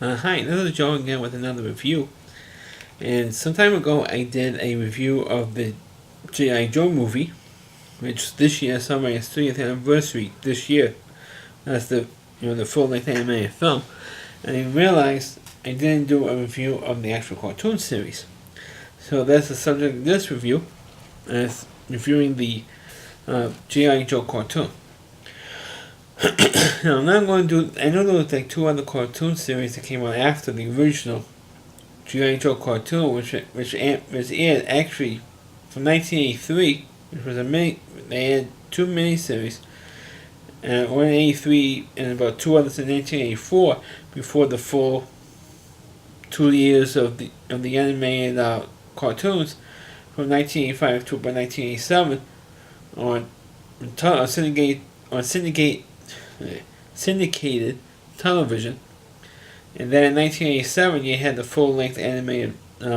Hi, this is Joe again with another review. And some time ago, I did a review of the G.I. Joe movie, which this year celebrates its 30th anniversary this year. That's the full-length animated film. And I realized I didn't do a review of the actual cartoon series. So that's the subject of this review, and it's reviewing the G.I. Joe cartoon. Now, I'm not going to do. I know there was like two other cartoon series that came out after the original G.I. Joe cartoon, which aired actually from 1983, which was a mini. They had two miniseries, one in '83 and about two others in 1984 before the full 2 years of the animated cartoons from 1985 to about 1987 on syndicated television. And then in 1987, you had the full-length animated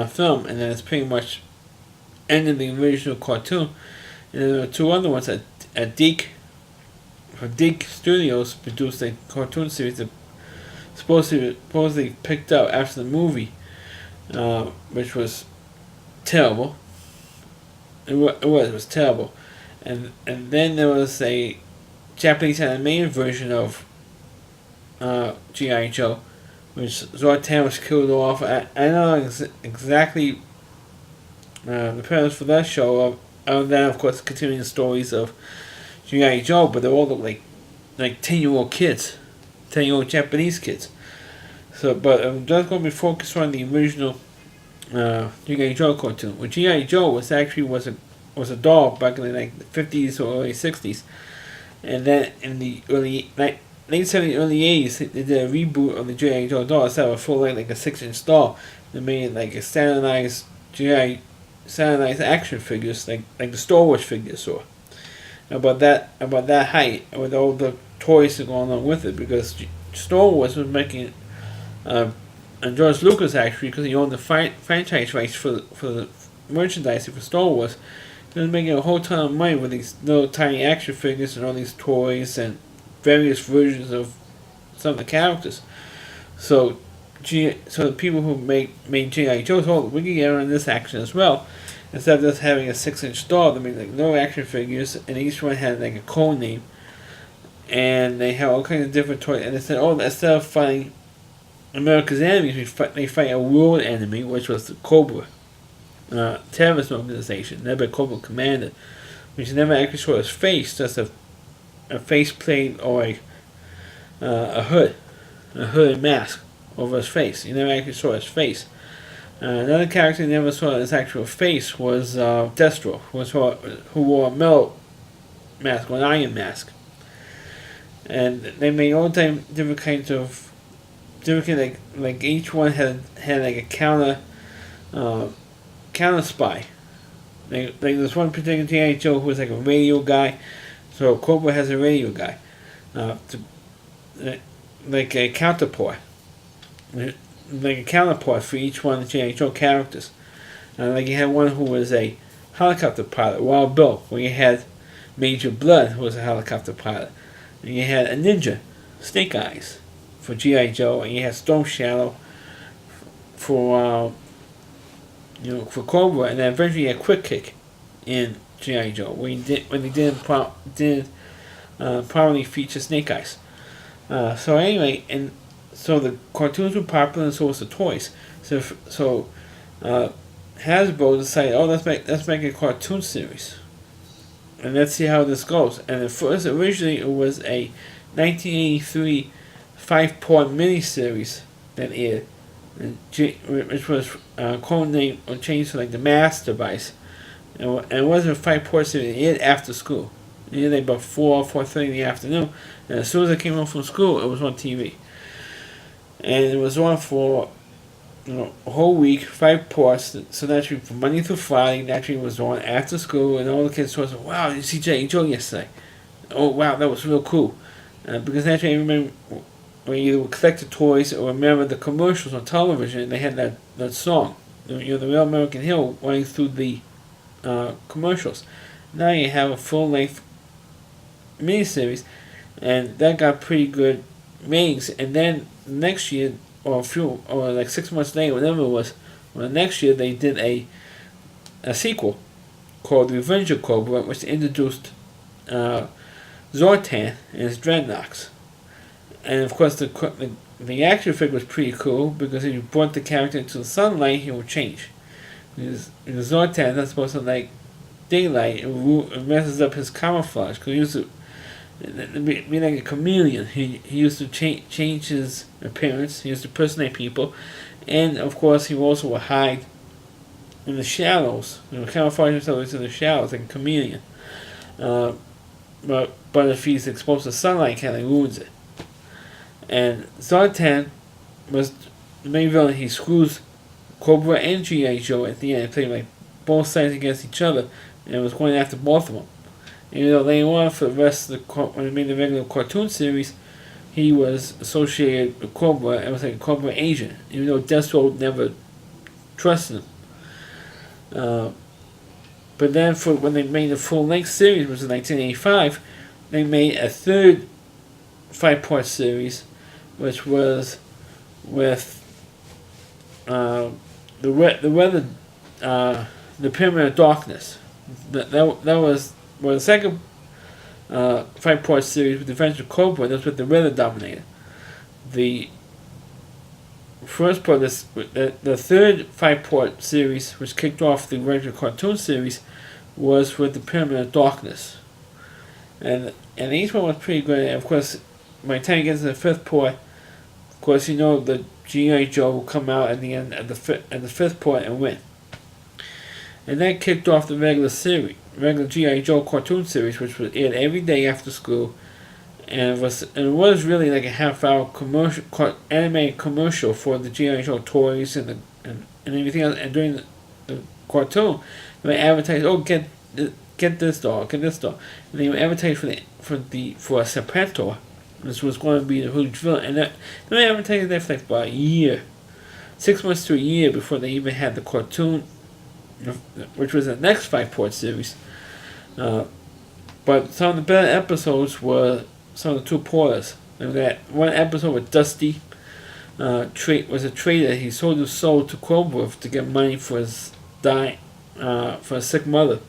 film, and then it's pretty much ended the original cartoon. And then there were two other ones at Deke Studios produced a cartoon series that supposedly picked up after the movie, which was terrible. It was terrible. And then there was a Japanese animated version of G.I. Joe, which Zordon was killed off. I don't know exactly the premise for that show, other than, of course, continuing the stories of G.I. Joe, but they all look like 10-year-old kids, 10-year-old Japanese kids. So, but I'm just going to be focused on the original G.I. Joe cartoon. Well, G.I. Joe was a doll back in the 50s or early 60s, and then in the late 70s, early 80s, they did a reboot of the G.I. Joe doll. Instead of a full length, like a 6-inch doll, they made like a standardized action figures, like the Star Wars figures or about that height, with all the toys that go along with it, because Star Wars was making and George Lucas, actually, because he owned the franchise rights for the merchandising for Star Wars, he was making a whole ton of money with these little tiny action figures and all these toys and various versions of some of the characters. So the people who made G.I. Joe told, we can get on this action as well. Instead of just having a 6-inch doll, they made like no action figures, and each one had like a code name, and they had all kinds of different toys. And they said, instead of fighting America's enemies, they fight a world enemy, which was the Cobra terrorist organization, led by Cobra Commander, which never actually saw his face, just a faceplate or a hood and mask over his face. You never actually saw his face. Another character you never saw his actual face was Destro, who wore a metal mask, or an iron mask. And they made all the time different kinds of like each one had like a counter spy. Like there's one particular G.I. Joe who was like a radio guy, so Cobra has a radio guy, like a counterpart. Like a counterpart for each one of the G.I. Joe characters. Like you had one who was a helicopter pilot, Wild Bill, where you had Major Blood, who was a helicopter pilot. And you had a ninja, Snake Eyes, for G.I. Joe, and you had Storm Shadow for Cobra, and then eventually you had Quick Kick in G.I. Joe, when they didn't prominently feature Snake Eyes. So anyway, and so the cartoons were popular, and so was the toys. So Hasbro decided, let's make a cartoon series, and let's see how this goes. And originally it was a 1983 5-part miniseries that aired, which was codenamed or changed to like the Mass Device, and it wasn't a 5-part series. It aired after school. It aired like about 4:30 in the afternoon, and as soon as I came home from school, it was on TV. And it was on for a whole week, 5 parts. So naturally, from Monday through Friday, naturally it was on after school, and all the kids told us, "Wow, did you see G.I. Joe yesterday? Oh wow, that was real cool." Because naturally, I remember when you would collect the toys or remember the commercials on television, they had that song, the Real American Hero, running through the commercials. Now you have a full-length miniseries, and that got pretty good ratings. And then next year, or like 6 months later, whatever it was, well, next year they did a sequel called Revenge of Cobra, which introduced Zortan and his dreadnoughts. And of course, the action figure was pretty cool because if you brought the character into the sunlight, he would change. Because Zortan is not supposed to like daylight, it messes up his camouflage. Because he used to be like a chameleon. He used to change his appearance. He used to impersonate people, and of course, he also would hide in the shadows. Camouflage himself into the shadows like a chameleon. But if he's exposed to sunlight, it kind of ruins it. And Zartan was the main villain. He screws Cobra and G.I. Joe at the end, playing like both sides against each other, and was going after both of them. Even though later on, for the rest of when he made the regular cartoon series, he was associated with Cobra and was like a Cobra agent, even though Deathstroke never trusted him. But then, when they made the full-length series, which was in 1985, they made a third 5-part series, which was with the Pyramid of Darkness. That was the second 5-part series with Revenge of Cobra. That's with the Weather Dominator. The first part, the third 5-part series, which kicked off the regular cartoon series, was with the Pyramid of Darkness, and each one was pretty good. And of course, by the time you get to the 5th part, of course you know the G.I. Joe will come out at the end of the 5th part and win. And that kicked off the regular G.I. Joe cartoon series, which was aired every day after school, and it was really like a half-hour animated commercial for the G.I. Joe toys and everything else. And during the cartoon, they would advertise, "Oh, get this doll, get this doll," and they would advertise for a Serpentor, which was going to be the huge villain. And they advertised that for like about a year, 6 months to a year before they even had the cartoon, which was the next 5-part series. But some of the better episodes were some of the 2-parters. That one episode with Dusty was a trader. He sold his soul to Cobra to get money for his for a sick mother.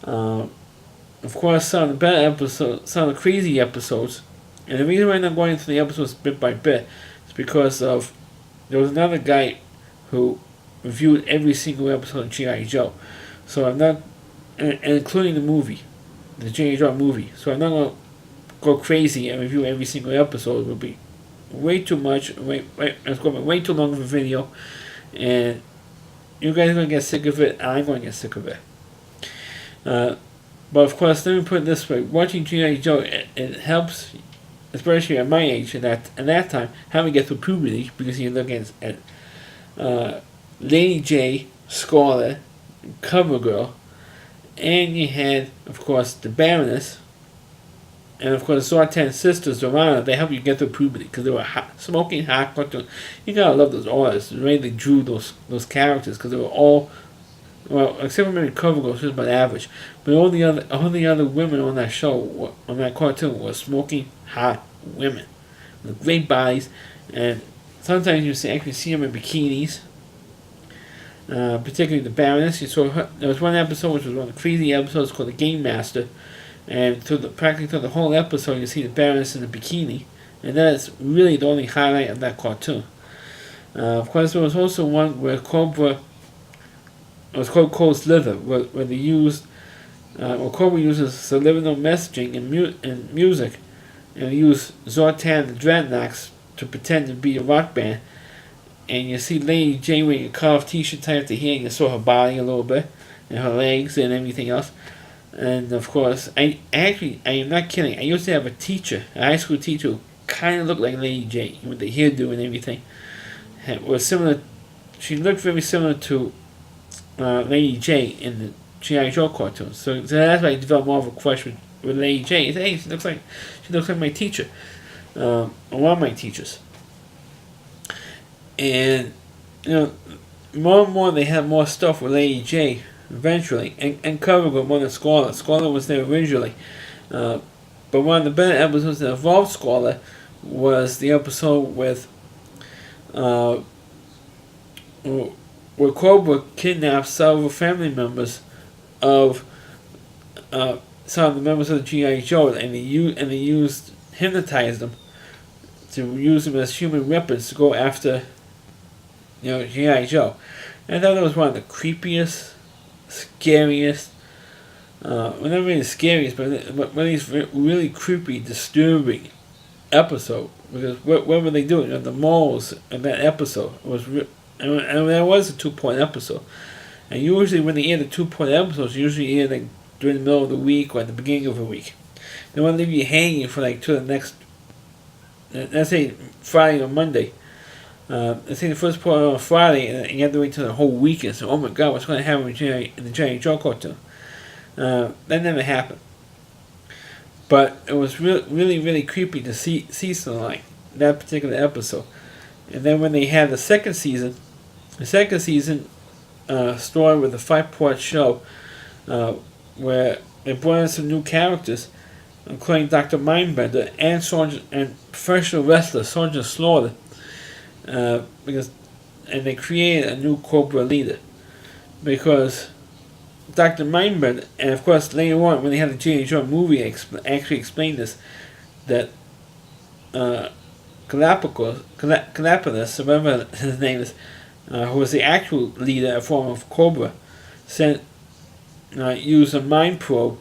Of course, some of the better episodes, some of the crazy episodes, and the reason why I'm not going into the episodes bit by bit is because there was another guy who reviewed every single episode of G.I. Joe. So I'm not, and including the movie, the G.I. Joe movie. So I'm not going to go crazy and review every single episode. It would be way too much, it's going to be way too long of a video, and you guys are going to get sick of it, and I'm going to get sick of it. But of course, let me put it this way: watching G.I. Joe, it helps, especially at my age, at that time, how we get through puberty, because you look at Lady J, Scarlet, CoverGirl, and you had, of course, the Baroness, and of course, Zartan's sisters, Zorana. They help you get through puberty because they were smoking hot cartoon. You gotta love those artists. The way they drew those characters, because they were all, well, except for maybe CoverGirl, she was about average, but all the other women on that show, on that cartoon, were smoking hot women with great bodies, and sometimes you actually see them in bikinis. Particularly the Baroness. You saw her. There was one episode which was one of the crazy episodes called the Game Master, and practically through the whole episode you see the Baroness in a bikini, and that is really the only highlight of that cartoon. Of course, there was also one where Cobra, it was called Cold Slither, where they used, Cobra uses subliminal messaging in music, and they use Zartan the Dreadnoughts to pretend to be a rock band. And you see Lady J wearing a cuff t-shirt tied up to here, and you saw her body a little bit, and her legs and everything else. And of course, I am not kidding. I used to have a teacher, a high school teacher, who kind of looked like Lady J with the hairdo and everything. It was similar. She looked very similar to Lady J in the G.I. Joe cartoons. So that's why I developed more of a crush with Lady J. I said, hey, she looks like my teacher, one of my teachers. And more and more they have more stuff with Lady J eventually, and CoverGirl more than Scarlet. Scarlet was there originally, but one of the better episodes that involved Scarlet was the episode with uh, where Cobra kidnapped several family members of some of the members of the GI Joe, and they used hypnotized them to use them as human weapons to go after GI Joe. And I thought that was one of the creepiest, scariest, well, not really scariest, but one of these really creepy, disturbing episode. Because what were they doing? The moles in that episode and that was a 2-point episode. And usually when they air the 2-point episodes, usually air like during the middle of the week or at the beginning of the week. They want to leave you hanging for like to the next, let's say Friday or Monday. Let's say the first part on Friday, and you have to wait till the whole weekend. So, oh my God, what's going to happen in the Giant Joe cartoon? That never happened. But it was really, really creepy to see something like that particular episode. And then when they had the second season started with a 5-part show where they brought in some new characters, including Dr. Mindbender and professional wrestler Sergeant Slaughter, and they created a new Cobra leader because Dr. Mindbender, and of course later on when they had the G.I. Joe movie, actually explained this, that Galapagos, whatever his name is, who was the actual leader, a form of Cobra, used a mind probe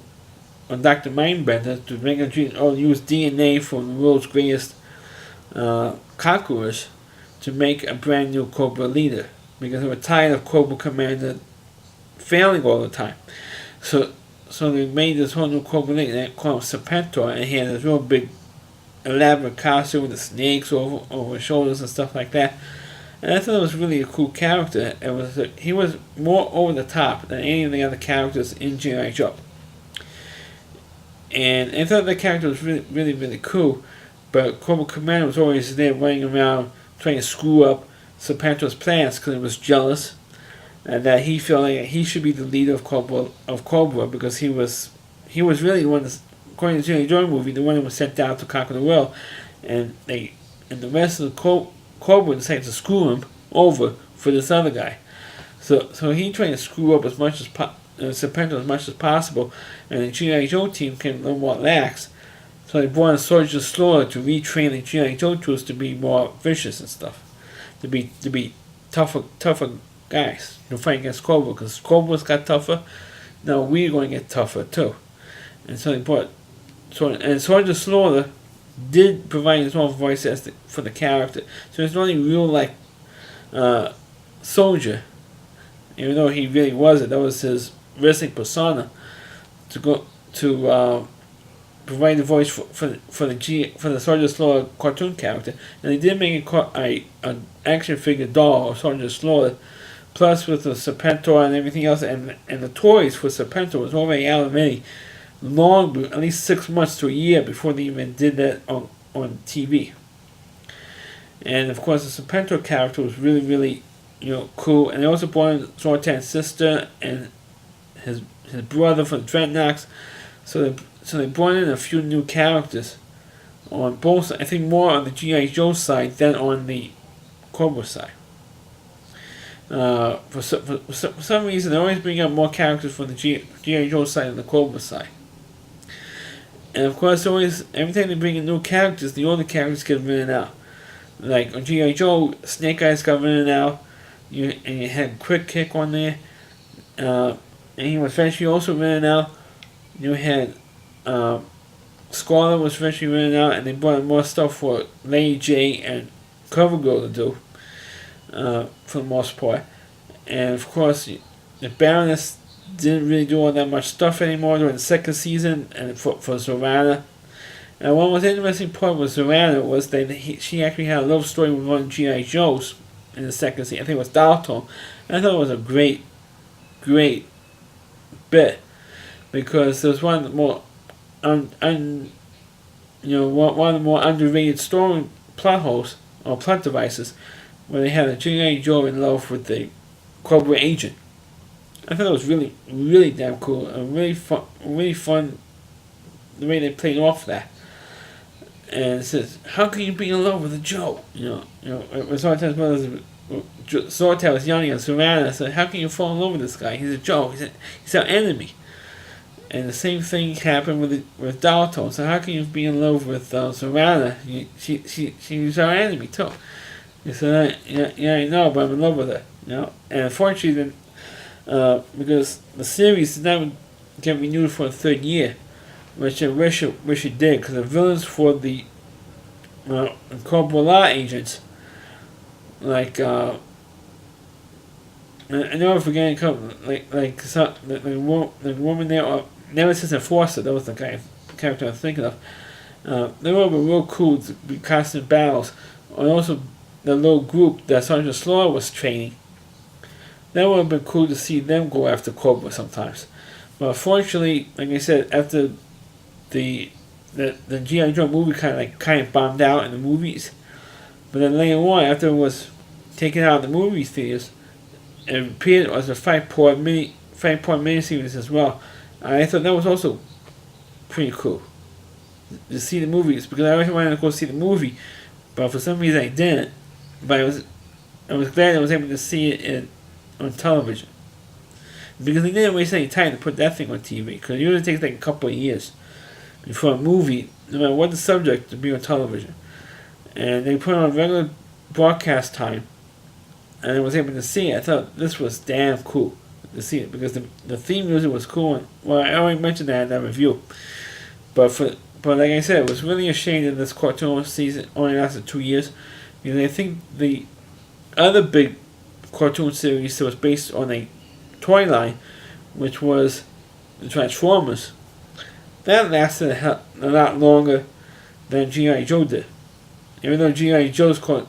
on Dr. Mindbender to make use DNA from the world's greatest conquerors to make a brand new Cobra leader, because they were tired of Cobra Commander failing all the time. So they made this whole new Cobra leader, and they called him Serpentor, and he had this real big elaborate costume with the snakes over his shoulders and stuff like that. And I thought it was really a cool character. He was more over the top than any of the other characters in G.I. Joe. And I thought the character was really, really, really cool. But Cobra Commander was always there running around trying to screw up Serpentor's plans because he was jealous. And that he felt like he should be the leader of Cobra because he was really the one that's, according to the G.I. Joe movie, the one that was sent out to conquer the world. And the rest of the Cobra decided to screw him over for this other guy. So he tried to screw up as much as Serpentor as much as possible, and the G.I. Joe team became a little more lax. So they brought in Sergeant Slaughter to retrain the G.I. Joe troops to be more vicious and stuff, to be tougher guys to fight against Cobra, because Cobra's got tougher. Now we're going to get tougher too. And so they brought Sergeant Slaughter did provide his own voice for the character. So he's not only real soldier, even though he really wasn't. That was his wrestling persona to provide the voice for the Sergeant Slaughter cartoon character. And they did make an action figure doll of Sergeant Slaughter, plus with the Serpentor and everything else, and the toys for Serpentor was already out already. At least 6 months to a year before they even did that on TV. And of course the Serpentor character was really, really cool. And they also brought in Zortan's sister and his brother from Dreadnoks. So they brought in a few new characters on both, I think more on the G.I. Joe side than on the Cobra side. For some reason they always bring up more characters from the G.I. Joe side than the Cobra side. And of course, every time they bring in new characters, the older characters get written out. Like on G.I. Joe, Snake Eyes got written out, and you had Quick Kick on there, and he was eventually also written out. You had Scarlet was eventually written out, and they brought in more stuff for Lady J and CoverGirl to do, for the most part. And of course, the Baroness didn't really do all that much stuff anymore during the second season, and for Zorana. And one was interesting part with Zorana was that she actually had a love story with one of G.I. Joe's in the second season. I think it was Dalton. And I thought it was a great bit, because there was one of the more one of the more underrated story plot holes or plot devices, where they had a G.I. Joe in love with the Cobra agent. I thought it was really, really damn cool and really fun the way they played off that. and it says, "How can you be in love with a Joe?" When Sortel was yelling at Savannah, said, "How can you fall in love with this guy? He's a Joe. He's our enemy." And the same thing happened with Dalton. So how can you be in love with Savannah? She's our enemy too. He said, "Yeah, I know, but I'm in love with her." And unfortunately, then, because the series did not get renewed for a third year, which I wish it did, because the villains for the Cobra Law agents, like I know I'm forgetting, the woman there, Nemesis Enforcer, that was the character I was thinking of. They would have been real cool to be constant battles, and also the little group that Sergeant Slaughter was training. That would have been cool to see them go after Cobra sometimes. But unfortunately, like I said, after the G.I. Joe movie kind of bombed out in the movies, but then later on, after it was taken out of the movie theaters, it appeared as a 5-part miniseries as well. I thought that was also pretty cool to see the movies, because I always wanted to go see the movie, but for some reason I didn't. But I was glad I was able to see it on television, because they didn't waste any time to put that thing on TV, because it usually takes like a couple of years before a movie, no matter what the subject, to be on television. And they put it on regular broadcast time, and I was able to see it. I thought this was damn cool to see it, because the theme music was cool. And, well, I already mentioned that in that review. But like I said, it was really a shame that this cartoon season only lasted 2 years, because I think the other big cartoon series that was based on a toy line, which was the Transformers, that lasted a lot longer than G.I. Joe did. Even though G.I. Joe's cartoons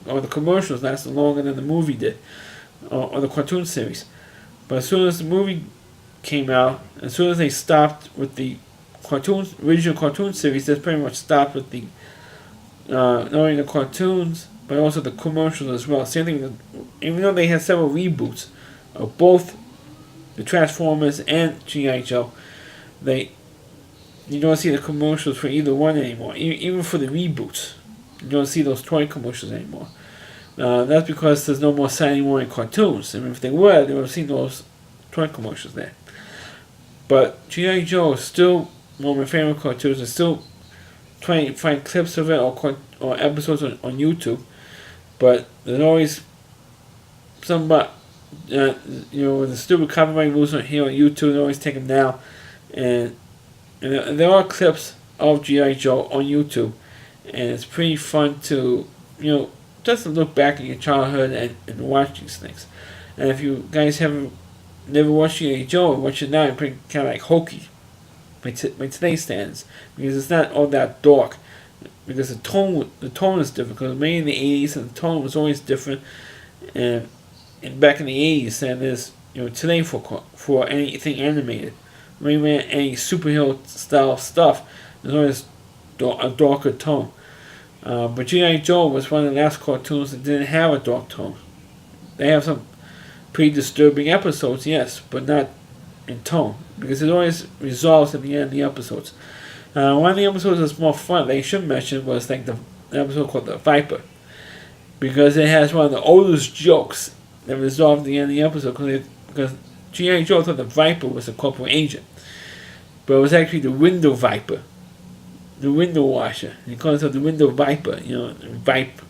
or the commercials lasted longer than the movie did, or the cartoon series. But as soon as the movie came out, as soon as they stopped with the original cartoon series, they pretty much stopped with the not only the cartoons but also the commercials as well. Same thing. Even though they had several reboots of both the Transformers and G.I. Joe, you don't see the commercials for either one anymore. Even for the reboots, you don't see those toy commercials anymore. That's because there's no more Saturday morning cartoons. I mean, if they were, they would have seen those toy commercials there. But G.I. Joe is still one of my favorite cartoons. I still try to find clips of it or episodes on YouTube. But there's always some, with the stupid copyright rules here on YouTube, they always take them down. And there are clips of G.I. Joe on YouTube, and it's pretty fun to, just to look back in your childhood and watch these things. And if you guys haven't never watched G.I. Joe and watch it now, it's pretty kind of like hokey by today's standards, because it's not all that dark. Because the tone is different. Because mainly in the 80s, and the tone was always different. And back in the 80s, than it is today for anything animated. Maybe any superhero style stuff, there's always a darker tone. But G.I. Joe was one of the last cartoons that didn't have a dark tone. They have some pretty disturbing episodes, yes, but not in tone, because it always resolves at the end of the episodes. One of the episodes that's more fun, they should mention, was like the episode called The Viper, because it has one of the oldest jokes that resolved at the end of the episode, because G.I. Joe thought the Viper was a corporate agent, but it was actually the window viper, the window washer. He calls it the window viper, vipe.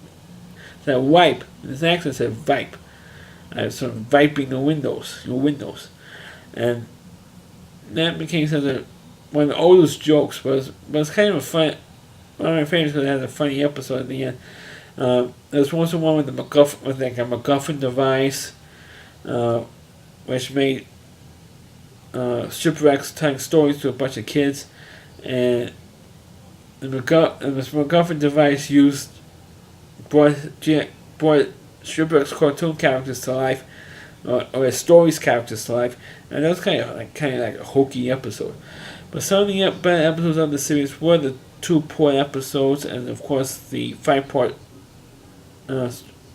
That wipe, his accent said vipe. Sort of viping the windows, your windows. And that became one of the oldest jokes, but it's kind of one of my favorites because it has a funny episode at the end. There's also one with a MacGuffin device, which made shipwrecks telling stories to a bunch of kids, and this MacGuffin device brought shipwrecks cartoon characters to life, or stories characters to life, and that was kind of like a hokey episode. But some of the better episodes of the series were the 2-part episodes, and of course the 5-part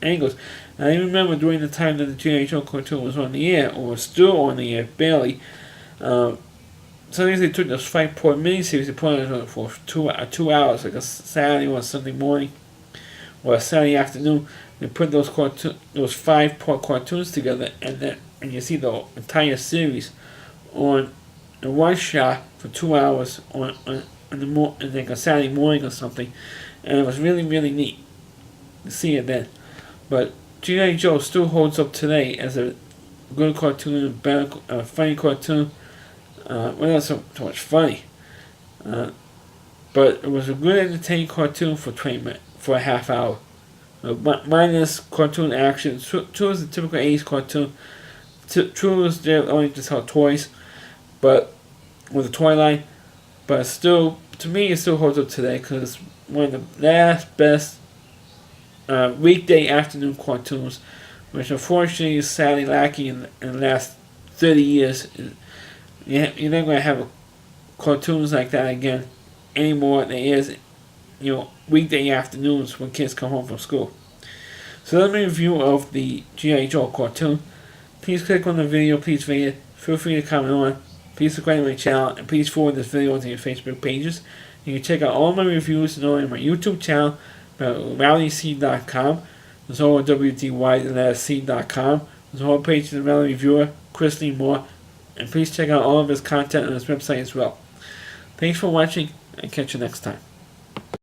angles. And I remember during the time that the G.I. Joe cartoon was on the air, or was still on the air, barely, sometimes they took those 5-part miniseries, they put it on for 2 hours, like a Saturday or a Sunday morning, or a Saturday afternoon. They put those 5-part cartoons together, and you see the entire series on in one shot for 2 hours on like a Saturday morning or something, and it was really neat to see it then. But G.I. Joe still holds up today as a good cartoon, a better, funny cartoon. Well, not so much funny, but it was a good entertaining cartoon for 20 minutes, for a half hour. Minus cartoon action. True is a typical 80s cartoon. True is there only to sell toys, but with a toy line. But still, to me, it still holds up today because it's one of the last best weekday afternoon cartoons, which unfortunately is sadly lacking in the last 30 years. You're not going to have cartoons like that again anymore. There is, weekday afternoons when kids come home from school. So that's my review of the G.I. Joe cartoon. Please click on the video, please rate it, feel free to comment on, please subscribe to my channel, and please forward this video to your Facebook pages. You can check out all my reviews and on my YouTube channel at rowdyc.com. There's OWDY.com. There's a whole page of the Rowdy Reviewer, Chris Lee Moore, and please check out all of his content on his website as well. Thanks for watching, and catch you next time.